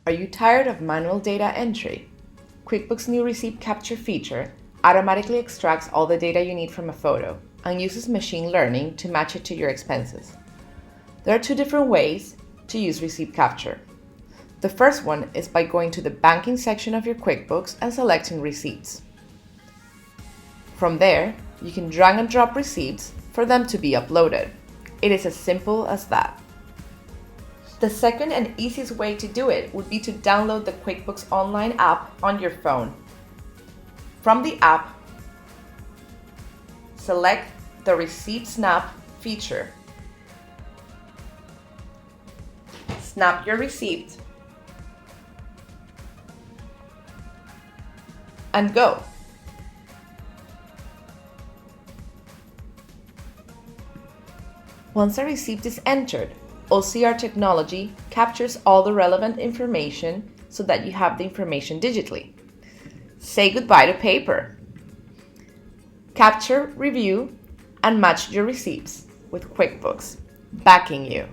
Are you tired of manual data entry? QuickBooks' new receipt capture feature automatically extracts all the data you need from a photo and uses machine learning to match it to your expenses. There are two different ways to use receipt capture. The first one is by going to the banking section of your QuickBooks and selecting receipts. From there, you can drag and drop receipts for them to be uploaded. It is as simple as that. The second and easiest way to do it would be to download the QuickBooks Online app on your phone. From the app, select the Receipt Snap feature. Snap your receipt and go. Once a receipt is entered, OCR technology captures all the relevant information so that you have the information digitally. Say goodbye to paper. Capture, review, and match your receipts with QuickBooks, backing you.